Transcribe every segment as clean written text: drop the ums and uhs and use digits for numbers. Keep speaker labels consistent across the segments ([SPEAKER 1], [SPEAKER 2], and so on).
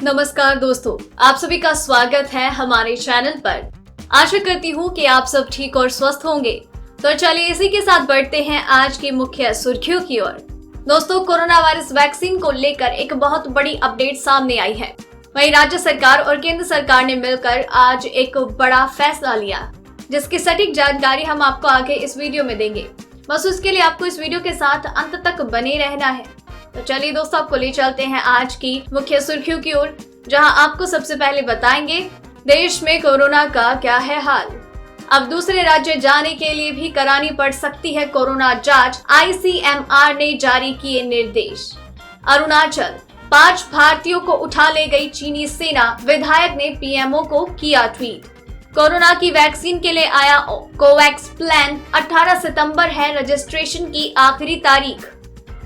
[SPEAKER 1] नमस्कार दोस्तों, आप सभी का स्वागत है हमारे चैनल पर। आशा करती हूँ कि आप सब ठीक और स्वस्थ होंगे। तो चलिए इसी के साथ बढ़ते हैं आज की मुख्य सुर्खियों की ओर। दोस्तों, कोरोना वायरस वैक्सीन को लेकर एक बहुत बड़ी अपडेट सामने आई है। वहीं राज्य सरकार और केंद्र सरकार ने मिलकर आज एक बड़ा फैसला लिया, जिसकी सटीक जानकारी हम आपको आगे इस वीडियो में देंगे। बस उसके लिए आपको इस वीडियो के साथ अंत तक बने रहना है। तो चलिए दोस्तों, आपको ले चलते हैं आज की मुख्य सुर्खियों की ओर, जहां आपको सबसे पहले बताएंगे देश में कोरोना का क्या है हाल। अब दूसरे राज्य जाने के लिए भी करानी पड़ सकती है कोरोना जांच, ICMR ने जारी किए निर्देश। अरुणाचल, 5 भारतीयों को उठा ले गई चीनी सेना, विधायक ने PMO को किया ट्वीट। कोरोना की वैक्सीन के लिए आया कोवैक्स प्लान, 18 सितंबर है रजिस्ट्रेशन की आखिरी तारीख।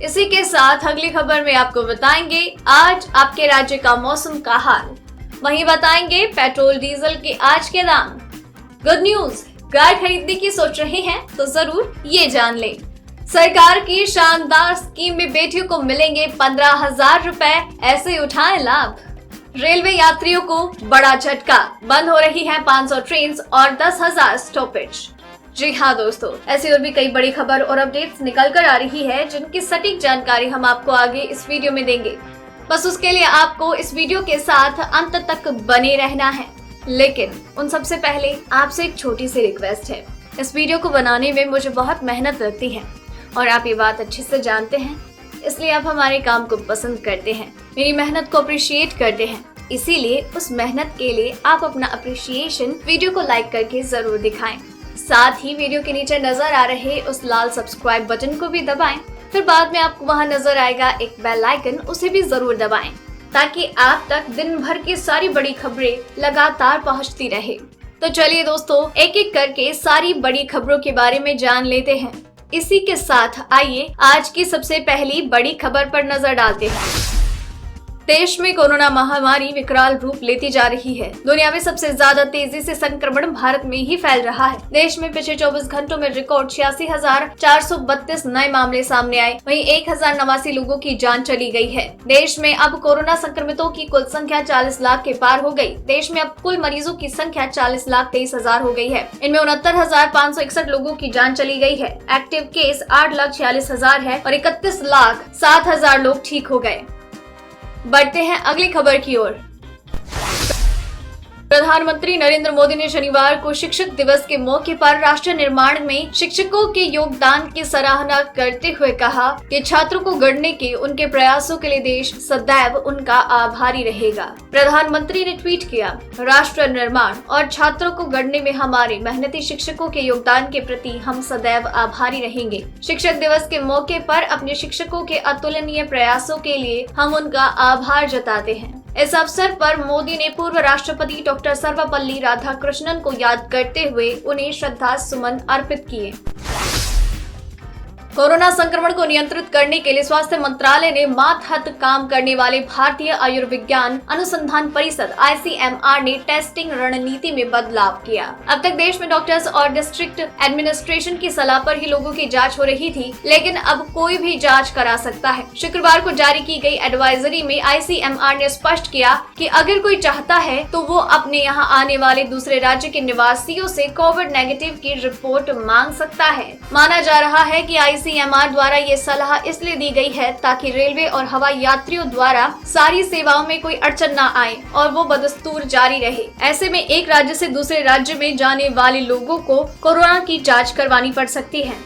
[SPEAKER 1] इसी के साथ अगली खबर में आपको बताएंगे आज आपके राज्य का मौसम का हाल। वहीं बताएंगे पेट्रोल डीजल के आज के दाम। गुड न्यूज, कार खरीदने की सोच रहे हैं तो जरूर ये जान लें। सरकार की शानदार स्कीम में बेटियों को मिलेंगे 15,000 रुपए, ऐसे उठाएं लाभ। रेलवे यात्रियों को बड़ा झटका, बंद हो रही है 500 ट्रेन और 10,000 स्टॉपेज। जी हाँ दोस्तों, ऐसी और भी कई बड़ी खबर और अपडेट्स निकल कर आ रही है, जिनकी सटीक जानकारी हम आपको आगे इस वीडियो में देंगे। बस उसके लिए आपको इस वीडियो के साथ अंत तक बने रहना है। लेकिन उन सबसे पहले आपसे एक छोटी सी रिक्वेस्ट है। इस वीडियो को बनाने में मुझे बहुत मेहनत लगती है और आप ये बात अच्छे से जानते हैं, इसलिए आप हमारे काम को पसंद करते हैं, मेरी मेहनत को अप्रिशिएट करते हैं। इसीलिए उस मेहनत के लिए आप अपना अप्रिशिएशन वीडियो को लाइक करके जरूर दिखाएं। साथ ही वीडियो के नीचे नजर आ रहे उस लाल सब्सक्राइब बटन को भी दबाएं। फिर बाद में आपको वहां नजर आएगा एक बेल आइकन, उसे भी जरूर दबाएं, ताकि आप तक दिन भर की सारी बड़ी खबरें लगातार पहुंचती रहे। तो चलिए दोस्तों, एक एक करके सारी बड़ी खबरों के बारे में जान लेते हैं। इसी के साथ आइए आज की सबसे पहली बड़ी खबर पर नजर डालते हैं। देश में कोरोना महामारी विकराल रूप लेती जा रही है। दुनिया में सबसे ज्यादा तेजी से संक्रमण भारत में ही फैल रहा है। देश में पिछले 24 घंटों में रिकॉर्ड 86,432 नए मामले सामने आए। वहीं 1,089 लोगों की जान चली गई है। देश में अब कोरोना संक्रमितों की कुल संख्या 40 लाख के पार हो गई। देश में अब कुल मरीजों की संख्या 40,23,000 हो गई है। इनमें 69,561 लोगों की जान चली गई है। एक्टिव केस 8,46,000 है और 31,07,000 लोग ठीक हो गए। बढ़ते हैं अगली खबर की ओर। प्रधानमंत्री नरेंद्र मोदी ने शनिवार को शिक्षक दिवस के मौके पर राष्ट्र निर्माण में शिक्षकों के योगदान की सराहना करते हुए कहा कि छात्रों को गढ़ने के उनके प्रयासों के लिए देश सदैव उनका आभारी रहेगा। प्रधानमंत्री ने ट्वीट किया, राष्ट्र निर्माण और छात्रों को गढ़ने में हमारे मेहनती शिक्षकों के योगदान के प्रति हम सदैव आभारी रहेंगे। शिक्षक दिवस के मौके पर अपने शिक्षकों के अतुलनीय प्रयासों के लिए हम उनका आभार जताते हैं। इस अवसर पर मोदी ने पूर्व राष्ट्रपति डॉक्टर सर्वपल्ली राधाकृष्णन को याद करते हुए उन्हें श्रद्धा सुमन अर्पित किए। कोरोना संक्रमण को नियंत्रित करने के लिए स्वास्थ्य मंत्रालय ने मातहत काम करने वाले भारतीय आयुर्विज्ञान अनुसंधान परिषद ICMR ने टेस्टिंग रणनीति में बदलाव किया। अब तक देश में डॉक्टर्स और डिस्ट्रिक्ट एडमिनिस्ट्रेशन की सलाह पर ही लोगों की जांच हो रही थी, लेकिन अब कोई भी जांच करा सकता है। शुक्रवार को जारी की गई एडवाइजरी में ICMR ने स्पष्ट किया कि अगर कोई चाहता है तो वो अपने यहाँ आने वाले दूसरे राज्य के निवासियों से कोविड नेगेटिव की रिपोर्ट मांग सकता है। माना जा रहा है कि ICMR द्वारा ये सलाह इसलिए दी गई है ताकि रेलवे और हवाई यात्रियों द्वारा सारी सेवाओं में कोई अड़चन न आए और वो बदस्तूर जारी रहे। ऐसे में एक राज्य से दूसरे राज्य में जाने वाले लोगों को कोरोना की जांच करवानी पड़ सकती है।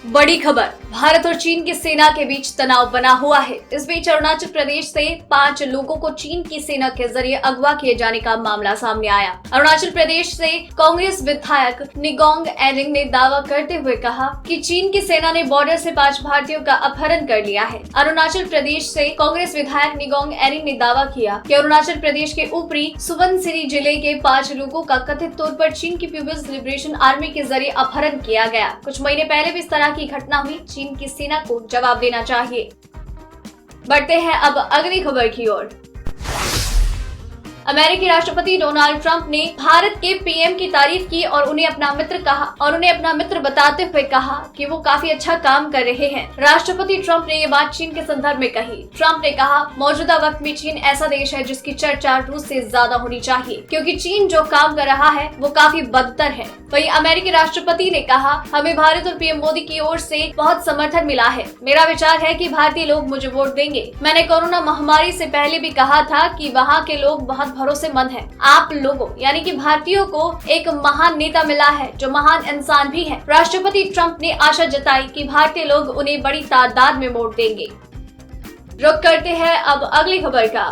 [SPEAKER 1] बड़ी खबर, भारत और चीन की सेना के बीच तनाव बना हुआ है। इस बीच अरुणाचल प्रदेश से 5 लोगों को चीन की सेना के जरिए अगवा किए जाने का मामला सामने आया। अरुणाचल प्रदेश से कांग्रेस विधायक निगोंग एरिंग ने दावा करते हुए कहा कि चीन की सेना ने बॉर्डर से 5 भारतीयों का अपहरण कर लिया है। अरुणाचल प्रदेश से कांग्रेस विधायक निगोंग एरिंग ने दावा किया कि अरुणाचल प्रदेश के ऊपरी सुबनसिरी जिले के 5 लोगों का कथित तौर पर चीन की पीपुल्स लिबरेशन आर्मी के जरिए अपहरण किया गया। कुछ महीने पहले भी इस तरह की घटना हुई। चीन की सेना को जवाब देना चाहिए। बढ़ते हैं अब अगली खबर की ओर। अमेरिकी राष्ट्रपति डोनाल्ड ट्रंप ने भारत के पीएम की तारीफ की और उन्हें अपना मित्र बताते हुए कहा कि वो काफी अच्छा काम कर रहे हैं। राष्ट्रपति ट्रंप ने ये बात चीन के संदर्भ में कही। ट्रंप ने कहा, मौजूदा वक्त में चीन ऐसा देश है जिसकी चर्चा रूस से ज्यादा होनी चाहिए, क्योंकि चीन जो काम कर रहा है वो काफी बदतर है। वहीं अमेरिकी राष्ट्रपति ने कहा, हमें भारत और पीएम मोदी की ओर से बहुत समर्थन मिला है। मेरा विचार है कि भारतीय लोग मुझे वोट देंगे। मैंने कोरोना महामारी से पहले भी कहा था कि वहाँ के लोग बहुत भरोसेमंद हैं। आप लोगों यानी कि भारतीयों को एक महान नेता मिला है जो महान इंसान भी है। राष्ट्रपति ट्रंप ने आशा जताई कि भारतीय लोग उन्हें बड़ी तादाद में वोट देंगे। रुक करते हैं अब अगली खबर का।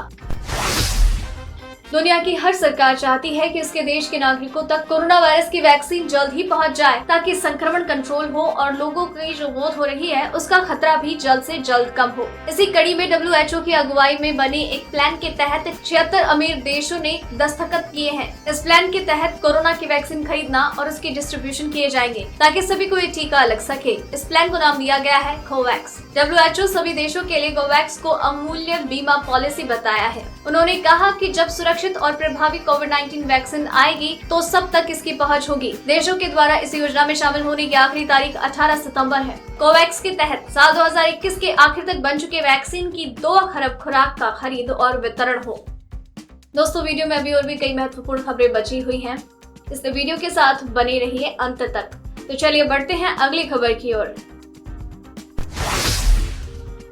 [SPEAKER 1] दुनिया की हर सरकार चाहती है कि उसके देश के नागरिकों तक कोरोना वायरस की वैक्सीन जल्द ही पहुंच जाए, ताकि संक्रमण कंट्रोल हो और लोगों की जो मौत हो रही है उसका खतरा भी जल्द से जल्द कम हो। इसी कड़ी में WHO की अगुवाई में बने एक प्लान के तहत 76 अमीर देशों ने दस्तखत किए हैं। इस प्लान के तहत कोरोना की वैक्सीन खरीदना और उसके डिस्ट्रीब्यूशन किए जाएंगे ताकि सभी को ये टीका लग सके। इस प्लान को नाम दिया गया है कोवैक्स। WHO सभी देशों के लिए कोवैक्स को अमूल्य बीमा पॉलिसी बताया है। उन्होंने कहा कि जब सुरक्षित और प्रभावी कोविड-19 वैक्सीन आएगी तो सब तक इसकी पहुंच होगी। देशों के द्वारा इस योजना में शामिल होने की आखिरी तारीख 18 सितंबर है। कोवैक्स के तहत साल 2021 के आखिर तक बन चुके वैक्सीन की 2 खरब खुराक का खरीद और वितरण हो। दोस्तों, वीडियो में अभी और भी कई महत्वपूर्ण खबरें बची हुई हैं, इसलिए वीडियो के साथ बने रहिए अंत तक। तो चलिए बढ़ते हैं अगली खबर की ओर।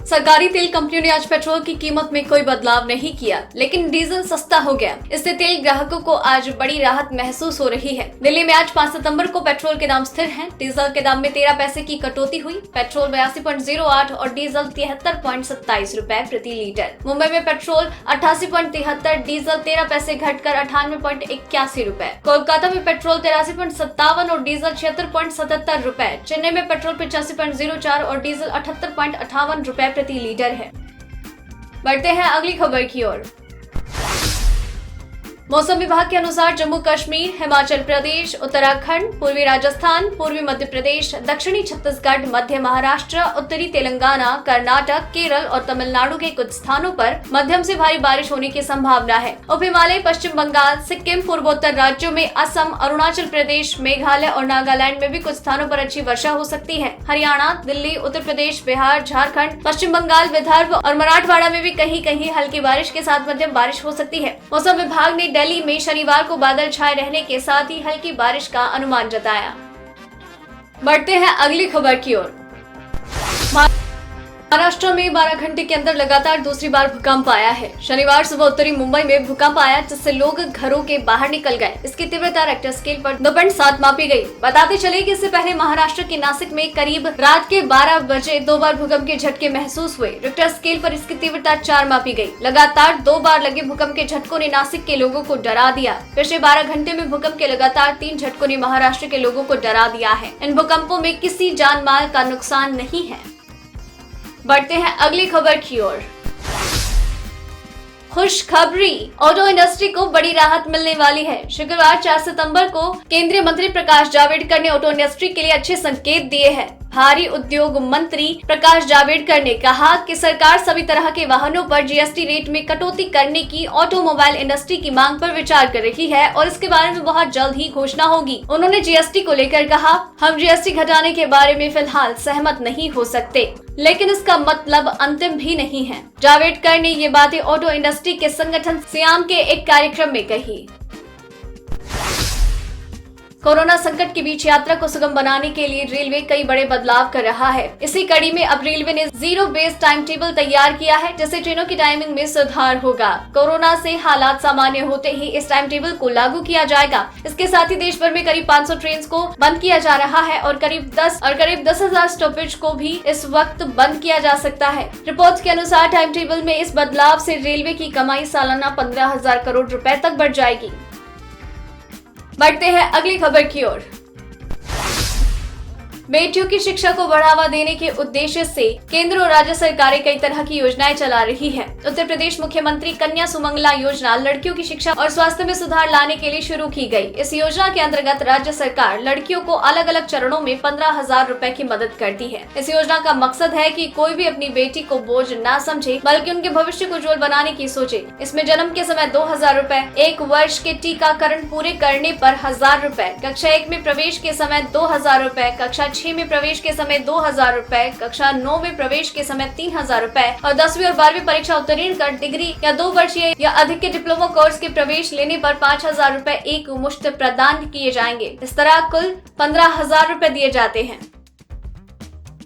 [SPEAKER 1] सरकारी तेल कंपनियों ने आज पेट्रोल की कीमत में कोई बदलाव नहीं किया, लेकिन डीजल सस्ता हो गया। इससे तेल ग्राहकों को आज बड़ी राहत महसूस हो रही है। दिल्ली में आज 5 सितंबर को पेट्रोल के दाम स्थिर हैं। डीजल के दाम में 13 पैसे की कटौती हुई। पेट्रोल 82.08 और डीजल 73.27 रुपए प्रति लीटर। मुंबई में पेट्रोल 88.73, डीजल 13 पैसे घटकर 98.81 रुपए। कोलकाता में पेट्रोल 83.57 और डीजल 76.77 रुपए। चेन्नई में पेट्रोल 85.04 और डीजल 78.58 रुपए प्रति लीटर है। बढ़ते हैं अगली खबर की ओर। मौसम विभाग के अनुसार जम्मू कश्मीर, हिमाचल प्रदेश, उत्तराखंड, पूर्वी राजस्थान, पूर्वी मध्य प्रदेश, दक्षिणी छत्तीसगढ़, मध्य महाराष्ट्र, उत्तरी तेलंगाना, कर्नाटक, केरल और तमिलनाडु के कुछ स्थानों पर मध्यम से भारी बारिश होने की संभावना है। उप हिमालय, पश्चिम बंगाल, सिक्किम, पूर्वोत्तर राज्यों में असम, अरुणाचल प्रदेश, मेघालय और नागालैंड में भी कुछ स्थानों पर अच्छी वर्षा हो सकती है। हरियाणा, दिल्ली, उत्तर प्रदेश, बिहार, झारखंड, पश्चिम बंगाल, विदर्भ और मराठवाड़ा में भी कहीं कहीं हल्की बारिश के साथ मध्यम बारिश हो सकती है। मौसम विभाग ने दिल्ली में शनिवार को बादल छाए रहने के साथ ही हल्की बारिश का अनुमान जताया। बढ़ते हैं अगली खबर की ओर। महाराष्ट्र में 12 घंटे के अंदर लगातार दूसरी बार भूकंप आया है। शनिवार सुबह उत्तरी मुंबई में भूकंप आया, जिससे लोग घरों के बाहर निकल गए। इसकी तीव्रता रेक्टर स्केल पर 2.7 मापी गई। बताते चले कि इससे पहले महाराष्ट्र के नासिक में करीब रात के 12 बजे 2 बार भूकंप के झटके महसूस हुए। रेक्टर स्केल पर इसकी तीव्रता 4 मापी गई। लगातार 2 बार लगे भूकंप के झटकों ने नासिक के लोगों को डरा दिया। पिछले 12 घंटे में भूकंप के लगातार 3 झटकों ने महाराष्ट्र के लोगों को डरा दिया है। इन भूकंपों में किसी जान माल का नुकसान नहीं है। बढ़ते हैं अगली खबर की ओर। खुशखबरी, ऑटो इंडस्ट्री को बड़ी राहत मिलने वाली है। शुक्रवार 4 सितंबर को केंद्रीय मंत्री प्रकाश जावड़ेकर ने ऑटो इंडस्ट्री के लिए अच्छे संकेत दिए हैं। भारी उद्योग मंत्री प्रकाश जावड़ेकर ने कहा कि सरकार सभी तरह के वाहनों पर जीएसटी रेट में कटौती करने की ऑटोमोबाइल इंडस्ट्री की मांग पर विचार कर रही है और इसके बारे में बहुत जल्द ही घोषणा होगी। उन्होंने जीएसटी को लेकर कहा, हम जीएसटी घटाने के बारे में फिलहाल सहमत नहीं हो सकते, लेकिन इसका मतलब अंतिम भी नहीं है। जावड़ेकर ने ये बातें ऑटो इंडस्ट्री के संगठन सियाम के एक कार्यक्रम में कही। कोरोना संकट के बीच यात्रा को सुगम बनाने के लिए रेलवे कई बड़े बदलाव कर रहा है। इसी कड़ी में अब रेलवे ने जीरो बेस टाइम टेबल तैयार किया है, जिससे ट्रेनों की टाइमिंग में सुधार होगा। कोरोना से हालात सामान्य होते ही इस टाइम टेबल को लागू किया जाएगा। इसके साथ ही देश भर में करीब 500 ट्रेन को बंद किया जा रहा है और करीब 10,000 स्टॉपेज को भी इस वक्त बंद किया जा सकता है। रिपोर्ट के अनुसार टाइम टेबल में इस बदलाव से रेलवे की कमाई सालाना 15,000 करोड़ रुपए तक बढ़ जाएगी। बढ़ते हैं अगली खबर की ओर। बेटियों की शिक्षा को बढ़ावा देने के उद्देश्य से केंद्र और राज्य सरकारें कई तरह की योजनाएं चला रही है। उत्तर प्रदेश मुख्यमंत्री कन्या सुमंगला योजना लड़कियों की शिक्षा और स्वास्थ्य में सुधार लाने के लिए शुरू की गई। इस योजना के अंतर्गत राज्य सरकार लड़कियों को अलग अलग चरणों में 15,000 रुपए की मदद करती है। इस योजना का मकसद है कि कोई भी अपनी बेटी को बोझ न समझे, बल्कि उनके भविष्य को उज्जवल बनाने की सोचे। इसमें जन्म के समय 2,000 रुपए, 1 वर्ष के टीकाकरण पूरे करने पर 1,000 रुपए, कक्षा 1 में प्रवेश के समय 2,000 रुपए, कक्षा 6 में प्रवेश के समय 2,000 रुपए, कक्षा 9 में प्रवेश के समय 3,000 रुपए और 10वीं और 12वीं परीक्षा उत्तीर्ण कर डिग्री या 2 वर्षीय या अधिक के डिप्लोमा कोर्स के प्रवेश लेने पर 5,000 रुपए एक मुश्त प्रदान किए जाएंगे। इस तरह कुल 15,000 रुपए दिए जाते हैं।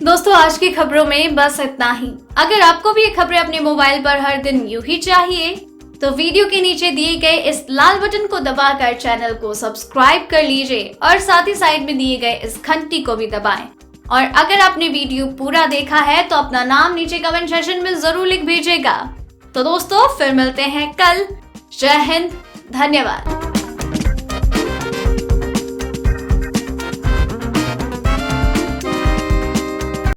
[SPEAKER 1] दोस्तों, आज की खबरों में बस इतना ही। अगर आपको भी ये खबरें अपने मोबाइल पर हर दिन यूं ही चाहिए तो वीडियो के नीचे दिए गए इस लाल बटन को दबाकर चैनल को सब्सक्राइब कर लीजिए और साथ ही साइड में दिए गए इस घंटी को भी दबाएं। और अगर आपने वीडियो पूरा देखा है तो अपना नाम नीचे कमेंट सेक्शन में जरूर लिख भेजिएगा। तो दोस्तों, फिर मिलते हैं कल। जय हिंद, धन्यवाद।